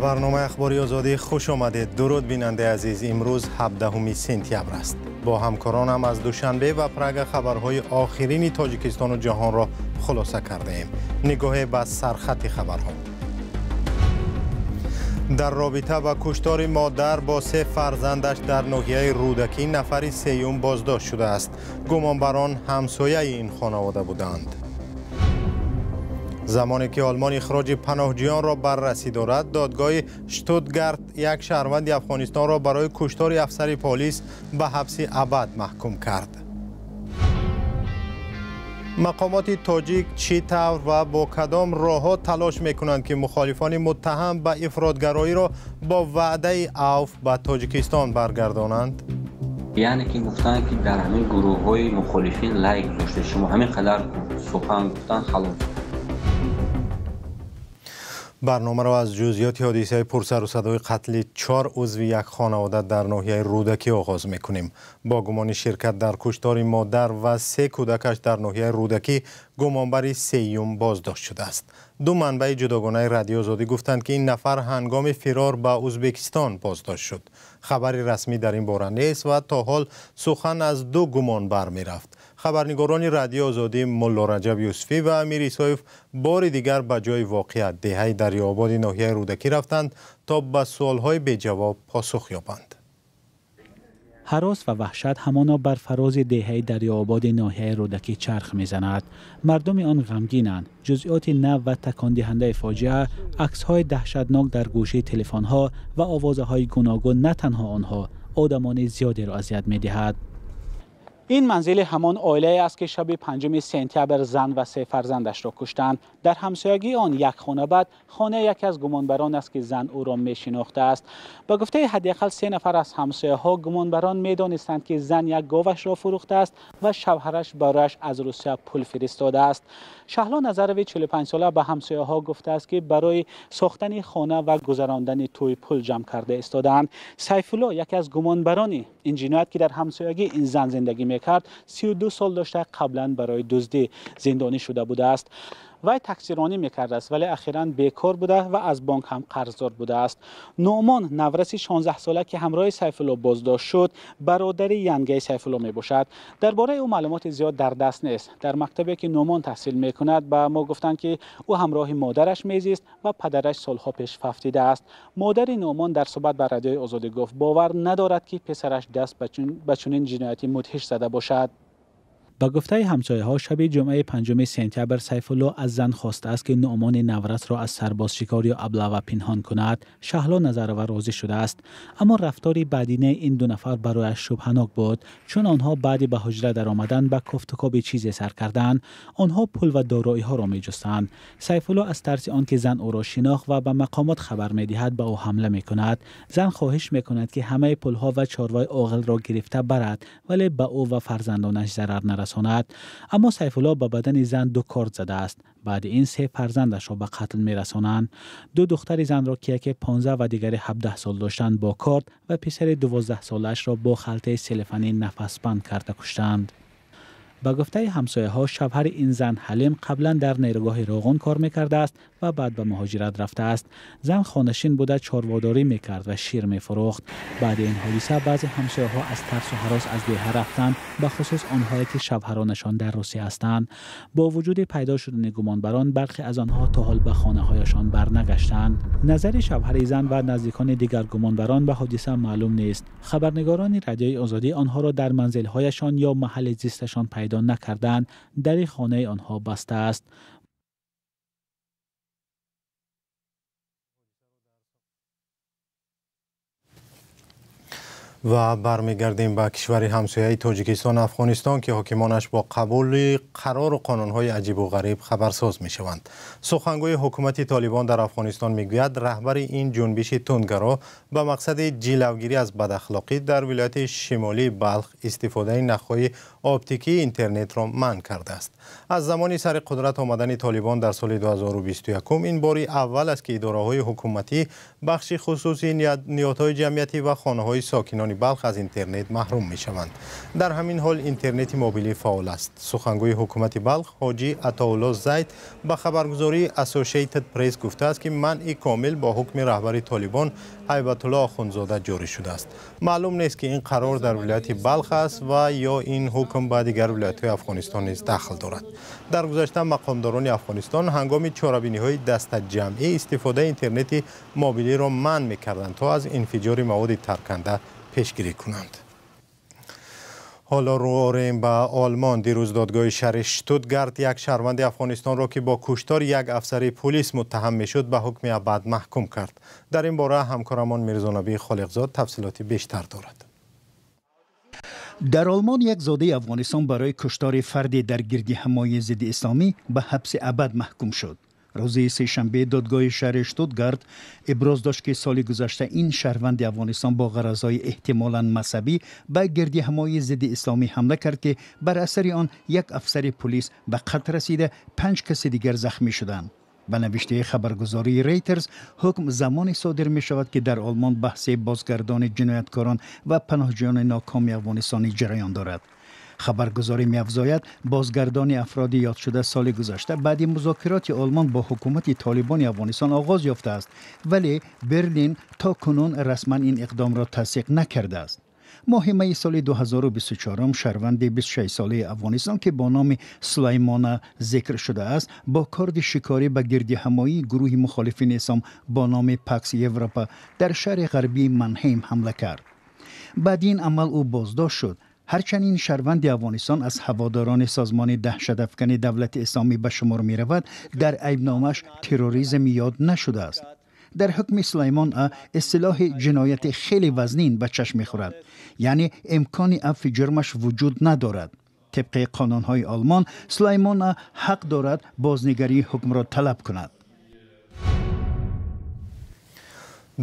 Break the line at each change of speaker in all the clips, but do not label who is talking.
برنامه اخباری آزادی خوش آمدید. درود بیننده عزیز. امروز 17 سپتامبر است. با همکارانم از دوشنبه و پرگ خبرهای آخرین تاجیکستان و جهان را خلاصه کرده ایم. نگاه به سرخط خبرها. در رابطه با کشتار مادر با 3 فرزندش در ناحیه رودکی نفر سیوم بازداشت شده است. گمانبران همسایه این خانواده بودند. زمانی که آلمان اخراج پناهجویان را بررسی دارد، دادگاه شتوتگارت یک شهروند افغانستان را برای کشتار افسر پلیس به حبس ابد محکوم کرد. مقامات تاجیک چی طور و با کدام راه‌ها تلاش می‌کنند که مخالفان متهم به افراطگرایی را با وعده عفو به تاجیکستان برگردانند؟
یعنی که گفتن که در همین گروه‌های مخالفین لایک گذاشته، شما همین قدر سخن گفتن خلاص.
برنامه را از جزئیات حادثه پرسر و صدای قتل 4 عضو یک خانواده در ناحیه رودکی آغاز می‌کنیم. با گمان شرکت در کشتار مادر و 3 کودکش در ناحیه رودکی، گمانبر سیوم بازداشت شده است. 2 منبع جداگانه رادیو آزادی گفتند که این نفر هنگام فرار به ازبکستان بازداشت شد. خبری رسمی در این باره نیست و تا حال سخن از 2 گمانبر می‌رفت. خبرنگاران رادیو آزادی ملا رجب یوسفی و امیر ایسایف بار دیگر به جای واقعیت دهه دریاآباد ناحیه رودکی رفتند تا به سوال‌های بی جواب پاسخ یابند.
هراس و وحشت همانا بر فراز دهه دریاآباد ناحیه رودکی چرخ میزند. مردم آن غمگینند. جزئیات نو و تکان دهنده فاجعه، عکس‌های دهشتناک در گوشه تلفن‌ها و آوازهای گوناگون نه تنها آنها، آدمان زیادی را اذیت می‌دهد. این منزل همان عائله است که شب 5 سپتامبر زن و 3 فرزندش را کشتند. در همسایگی آن یک خانه بعد خانه یکی از گمانبران است که زن او را میشناخته است. با گفته حداقل 3 نفر از همسایه‌ها، گمانبران میدانستند که زن یک گاوش را فروخته است و شوهرش برایش از روسیه پول فرستاده است. شهلا نظروی 45 ساله به همسایه‌ها گفته است که برای ساختن خانه و گذراندن توی پول جمع کرده ایستادند. سیف الله یکی از گمانبران این جنایت که در همسایگی این زن زندگی میکرد، 32 سال داشته قبلا برای دزدی زندانی شده بوده است. وی تکثیرانی میکرده است ولی اخیراً بیکار بوده و از بانک هم قرضدار بوده است. نعمان نورس 16 ساله که همراه سیف الله بازداشت شد، برادر ینگه سیف الله میباشد. درباره او معلومات زیاد در دست نیست. در مکتبی که نعمان تحصیل میکند به ما گفتند که او همراه مادرش میزیست و پدرش سالها پیش فوتیده است. مادر نعمان در صحبت با رادیو آزادی گفت باور ندارد که پسرش دست به چنین جنایتی مدهش زده باشد. با گفته همسایه‌ها شب جمعه 5 سپتامبر سیف الله از زن خواسته است که نعمان نورس را از سرباز شکار یا ابله پنهان کند. شهلا نظرور راضی شده است، اما رفتار بدینه این 2 نفر برایش شبهه‌ناک بود، چون آنها بعد به حجره در آمدن به کفت و کاب چیزی سر کردند. آنها پول و دارایی‌ها را می‌جستند. سیف الله از ترس آنکه زن او را شناخت و به مقامات خبر می‌دهد به او حمله می‌کند. زن خواهش می‌کند که همه پول‌ها و چاروای عاقل را گرفته برد ولی به او و فرزندانش ضرر نرساند. اما سیف الله به بدن زن 2 کارت زده است. بعد این 3 فرزندش را به قتل می‌رسانند. 2 دختر زن را که یکی 15 و دیگری 17 سال داشتند با کارت و پسر 12 سالش را با خلطه سلفانی نفس بند کرده کشتند. با گفته همسایه‌ها شوهر این زن حلیم قبلا در نیروگاه راغون کار می‌کرده است و بعد به مهاجرت رفته است. زن خانشین بوده، چارواداری می‌کرد و شیر می‌فروخت. بعد این حادثه بعضی همسایه‌ها از ترس و هراس از ده رفتند، به خصوص آنهایی که شوهرانشان در روسیه هستند. با وجود پیدا شدن گمانبران، برخی از آنها تا حال به خانه‌هایشان برنگشتند. نظر شوهر زن و نزدیکان دیگر گمانبران به حادثه معلوم نیست. خبرنگاران رادیوی آزادی آنها را در منزل‌هایشان یا محل زیستشان پیدا نکردند. در خانه آنها بسته است.
و برمیگردیم به کشور همسایه تاجیکستان افغانستان که حاکمانش با قبول قرار و قانون‌های عجیب و غریب خبرساز می‌شوند. سخنگوی حکومت طالبان در افغانستان میگوید رهبر این جنبش تندگرا به مقصد جلوگیری از بداخلاقی در ولایت شمالی بلخ استفاده نخ‌های آپتیکی اینترنت را منع کرده است. از زمانی سر قدرت آمدن طالبان در سال 2021 این باری اول است که اداره‌های حکومتی بخش خصوصی نهادهای جمعیتی و خانه‌های ساکنان بلخ از اینترنت محروم می شوند. در همین حال اینترنت موبیلی فعال است. سخنگوی حکومت بلخ حاجی عطاالله زید به خبرگزاری اسوسییتد پرس گفته است که منع کامل با حکم رهبر طالبان هیبت الله آخوندزاده جاری شده است. معلوم نیست که این قرار در ولایت بلخ است و یا این حکم به دیگر ولایت‌های افغانستان نیز دخل دارد. در گذشته مقامداران افغانستان هنگام چاره‌بینی‌های دست جمعی استفاده اینترنت موبیلی را منع می‌کردند تا از انفجار مواد ترکنده پیشگیری کنند. حالا رو آوریم به آلمان. دیروز دادگاه شهر شتوتگارت یک شهروند افغانستان را که با کشتار یک افسر پلیس متهم میشد به حکم ابد محکوم کرد. در این باره همکارمان میرزانبی خالقزاد تفصیلات بیشتر دارد.
در آلمان یک زاده افغانستان برای کشتار فردی در گردی‌همایی ضد اسلامی به حبس ابد محکوم شد. روز سه‌شنبه دادگاه شهر شتوتگارت ابراز داشت که سال گذشته این شهروند افغانستان با غرضهای احتمالاً مذهبی به گردی‌همایی ضد اسلامی حمله کرد که بر اثر آن یک افسر پلیس به قتل رسیده 5 کس دیگر زخمی شدند. به نوشته خبرگزاری ریترز حکم زمانی صادر می شود که در آلمان بحث بازگردان جنایتکاران و پناهجویان ناکام افغانستانی جریان دارد. خبرگزاری می‌افزاید بازگردان افراد یاد شده سال گذشته بعد مذاکرات آلمان با حکومت طالبان افغانستان آغاز یافته است، ولی برلین تا کنون رسما این اقدام را تصدیق نکرده است. ماه می سال 2024 شهروند 26 ساله افغانستان که با نام سلیمان ذکر شده است با کارد شکاری به گردی‌همایی گروه مخالفین اسلام با نام پاکس یوروپا در شهر غربی منهیم حمله کرد. بعد این عمل او بازداشت شد. هرچند این شهروند افغانستان از هواداران سازمان دهشت‌افکن دولت اسلامی به شمار می رود، در عیبنامه‌اش تروریسم یاد نشده است. در حکم سلیمان اصطلاح جنایت خیلی وزنین به چشم می خورد، یعنی امکان عفو جرمش وجود ندارد. طبق قانون‌های آلمان سلیمان حق دارد بازنگری حکم را طلب کند.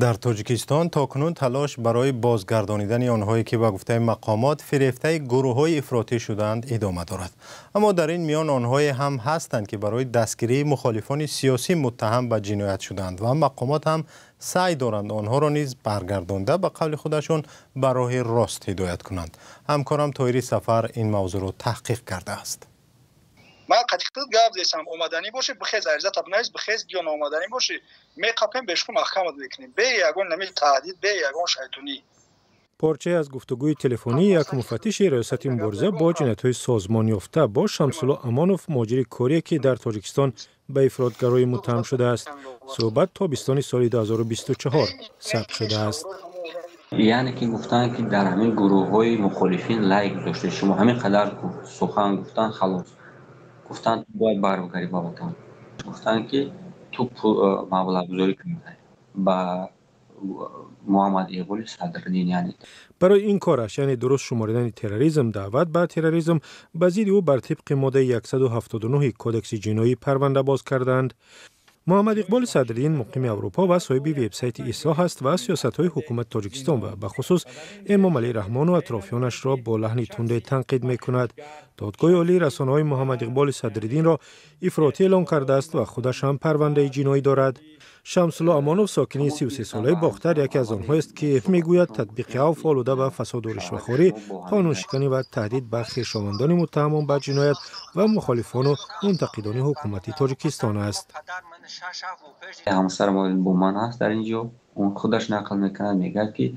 در تاجیکستان تاکنون تلاش برای بازگردانیدن آنهایی که به گفته مقامات فریفته گروه‌های افراطی شدند ادامه دارد. اما در این میان آنهایی هم هستند که برای دستگیری مخالفان سیاسی متهم به جنایت شدند و مقامات هم سعی دارند آنها را نیز برگردانده به قول خودشون به راه راست هدایت کنند. همکارم طاهری سفر این موضوع را تحقیق کرده است.
ما قطعیت گاف دیسم اومدنی باشه بخیز عرضه تبنایز بخیز گیان اومدنی باشه میقاپیم بهشون محکمه بکنیم به یگون نمی تعدید به یگون شیطونی.
پارچه از گفتگوی تلفنی یک مفتش ریاست مبارزه با جنایت‌های سازمان یافته با شمس‌الله امانوف مهاجر کره که در تاجیکستان به افراطگرایی متهم شده است. صحبت تابستان سال 2024 ثبت شده است.
یعنی که گفتن که در همین گروه‌های مخالفین لایک داشته شما همین قدر سخن گفتن خلاص گفتن باید برگردی با وطن، گفتن که تو مبلغ گذاری کنید با محمد ایقول صدرالدین. یعنی
برای این کارش یعنی درست شماردن تروریسم دعوت به تروریسم به ضد او بر طبق ماده 179 کودکس جنایی پرونده باز کردند. محمد اقبال صدرالدین مقیم اروپا و صاحب وبسایت اصلاح است و سیاست‌های حکومت تاجیکستان و به خصوص امام علی رحمان و اطرافیانش را با لحن تند تنقید می‌کند. دادگاه عالی رسانه‌های محمد اقبال صدرالدین را افراطی اعلام کرده است و خودش هم پرونده جنایی دارد. شمس‌الله امانوف ساکن 33 ساله باختر یکی از آنها است که میگوید تطبیق عفو آلوده به فساد و رشوه‌خوری، قانون شکنی و تهدید به خویشاوندان متهمان به جنایت و مخالفان و منتقدان حکومت تاجیکستان است.
همسر ما بومان هست در اینجا، اون خودش نقل میکنه میگه که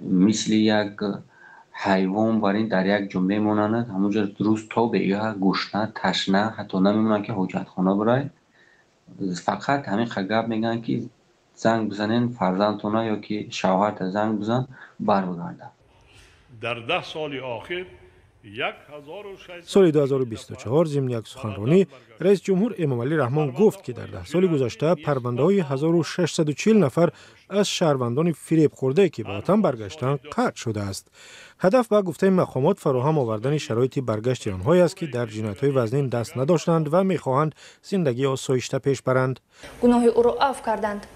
مثل یک حیوان برای در یک جنبه مونند، همونجا روز تا به یا گشنه تشنه حتی نمیمونن که حاجت خانه برای فقط همین خگب میگن که زنگ بزنین فرزندتونه یا که شوهرت زنگ بزن برگرده.
در 10 سال آخر
سال 2024 ضمن یک سخنرانی رئیس جمهور امام علی رحمان گفت که در 10 سال گذشته پرونده‌های 1640 نفر از شهروندان فریب خورده که به وطن برگشتند قطع شده است. هدف به گفته مقامات فراهم آوردن شرایط برگشت آنهایی است که در جنایت‌های وزنین دست نداشتند و می‌خواهند زندگی آسایشته پیش برند.
گناه او را عفو کردند.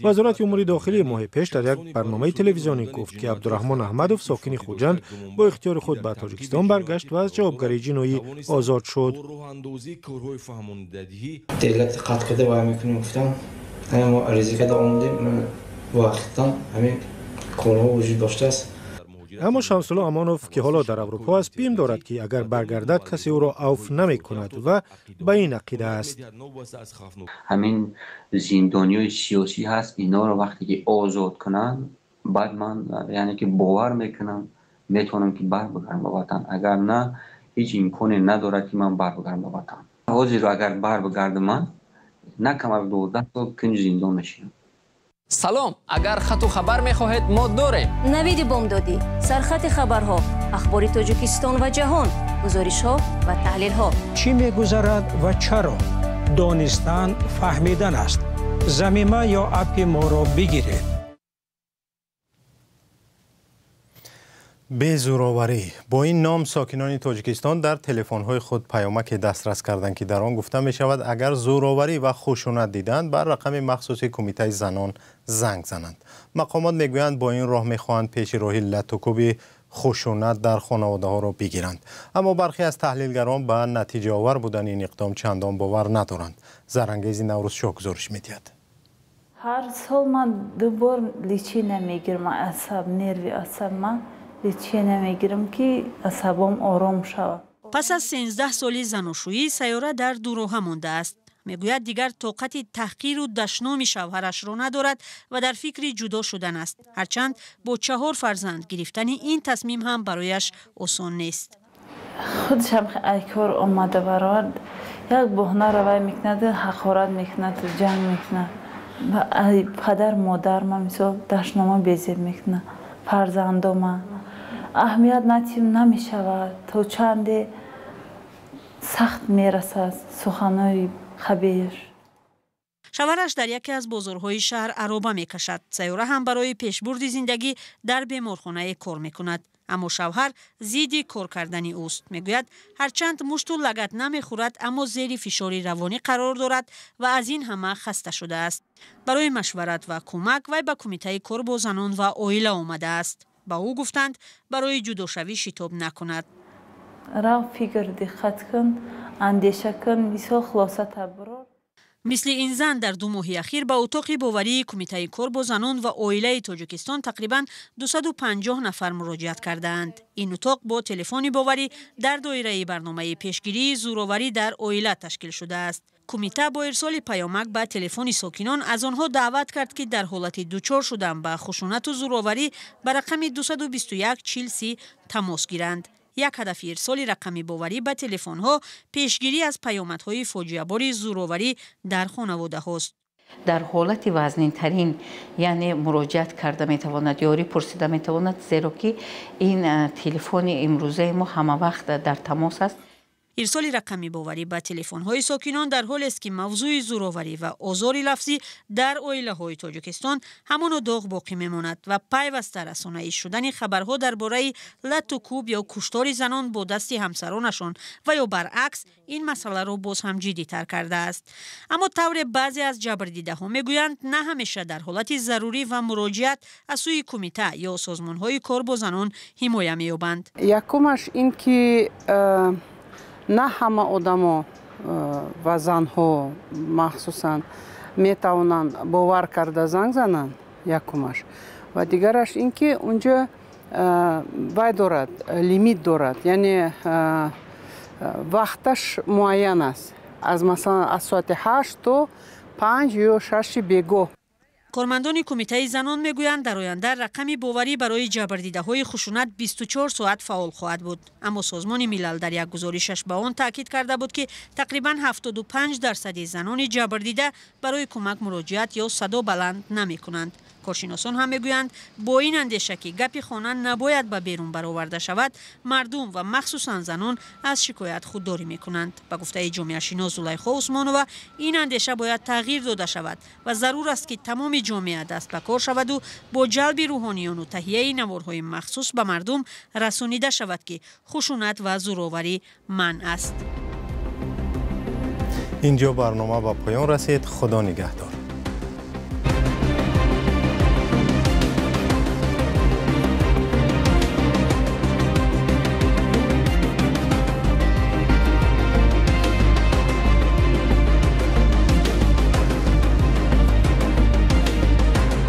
وزارت امور داخلی ماه پیش در یک برنامه تلویزیونی گفت که عبدالرحمن احمدوف ساکن خوجند با اختیار خود به تاجیکستان برگشت و از جوابگری جنایی آزاد شد.
دولت قطع کرده و میکنیم گفتم همین ما عریضه کرده آمدیم وقتا همین کارها وجود داشته است.
اما شمس‌الله امانوف که حالا در اروپا است بیم دارد که اگر برگردد کسی او را عفو نمی کند و به این عقیده است.
همین زندانیای سیاسی هست، اینا رو وقتی که آزاد کنن بعد من یعنی که باور میکنم میتونم که بر بگردم به وطن. اگر نه هیچ امکانی ندارد که من بر بگردم به وطن. حاضر رو اگر بر بگردم من نه کم از 12 سال کنج زندان میشینم.
سلام، اگر خط و خبر میخواهید ما داریم.
نوید بامدادی، سرخط خبرها، اخبار تاجیکستان و جهان، گزارش ها و تحلیل ها.
چی میگذرد و چرا؟ دانستن فهمیدن است. زمینه یا اپ ما را بگیرید.
به زوراوری با این نام ساکنان تاجیکستان در تلفن‌های خود پیامک دسترس کردند که در آن گفته می شود اگر زوراوری و خشونت دیدند بر رقم مخصوص کمیته زنان زنگ زنند. مقامات میگویند با این راه میخواهند پیش راهی لطوکوب خشونت در خانواده ها را بگیرند. اما برخی از تحلیلگران به نتیجه آور بودن این اقدام چندان باور ندارند. زرانگیز نوروز شاه گزارش می‌دهد.
هر سال من دوبار لیچی نمیگیرم، عصب نروی عصب من لیچی نمیگیرم که عصبم آرام شود.
پس از 13 سالی زناشویی سیاره در دو راه مانده است. میگوید دیگر طاقت تحقیر و دشنام شوهرش را ندارد و در فکر جدا شدن است. هرچند با 4 فرزند گرفتن این تصمیم هم برایش آسان نیست.
خودش هم ای کار آمده برای یک بهانه روی میکند، حقارت میکند، جنگ میکند. پدر مادر من مثال دشنام بیزیر میکنه، فرزندام اهمیت نمی شود تا چند سخت میرسد سخنهای خبیر.
شوهرش در یکی از بازارهای شهر عرابه میکشد. سیاره هم برای پیشبرد زندگی در بیمارخانه کار میکند. اما شوهر ضد کار کردن اوست. میگوید هرچند مشت و لگد نمیخورد اما زیر فشار روانی قرار دارد و از این همه خسته شده است. برای مشورت و کمک وی به کمیته کار با زنان و عائله آمده است. با او گفتند برای جداشوی شتاب نکند.
را فکر دقت کن، اندیشه کن، مثل خلاصه تبرار.
مثل این زن در 2 ماه اخیر به اتاق باوری کمیته کار با زنان و عائله تاجیکستان تقریبا 250 نفر مراجعت کردند. این اتاق با تلفن باوری در دایره برنامه پیشگیری زوراوری در عائله تشکیل شده است. کمیته با ارسال پیامک به تلفن ساکنان از آنها دعوت کرد که در حالت دچار شدن به خشونت و زوراوری به رقم 221 40 تماس گیرند. یک هدف ارسال رقم باوری به تلفن ها پیشگیری از پیامدهای فاجعه بار زوراوری در خانواده هاست.
در حالت وزنین ترین یعنی مراجعت کرده میتواند یاری پرسیده میتواند، زیرا که این تلفن امروزه ما همه وقت در تماس است.
ارسال رقم باوری به تلفن‌های ساکنان در حال است که موضوع زوراوری و آزار لفظی در عائله‌های تاجیکستان همان داغ باقی میماند و پیوسته رسانه‌ای شدن خبرها درباره لط و کوب یا کشتار زنان با دست همسرانشان و یا برعکس این مسئله را باز هم جدی‌تر کرده است. اما طور بعضی از جبردیده‌ها میگویند نه همیشه در حالت ضروری و مراجعت از سوی کمیته یا سازمان‌های کار با زنان حمایت می‌یابند.
یکمش این که نه همه آدما و زنها مخصوصا میتوانند باور کرده زنگ زنند، یکمش. و دیگرش این که اونجا وای دارد، لیمیت دارد، یعنی وقتش معین است، از مثلا از ساعت 8 تا 5 یا 6 بیگاه.
کارمندان کمیته زنان میگویند در آینده رقم باوری برای جبردیده‌های خشونت 24 ساعت فعال خواهد بود. اما سازمان ملل در یک گزارشش به آن تاکید کرده بود که تقریباً 75% زنان جبردیده برای کمک مراجعت یا صدا بلند نمی‌کنند. کارشناسان هم میگویند با این اندیشه که گپ خانه نباید به بیرون برآورده شود، مردم و مخصوصا زنان از شکایت خودداری میکنند. به گفته جامعه شناس زلیخا عثمانووا این اندیشه باید تغییر داده شود و ضرور است که تمام جامعه دست به کار شود و با جلب روحانیون و تهیه نوارهای مخصوص به مردم رسانیده شود که خشونت و زوراوری منع است.
اینجا برنامه به پایان رسید. خدا نگهدار.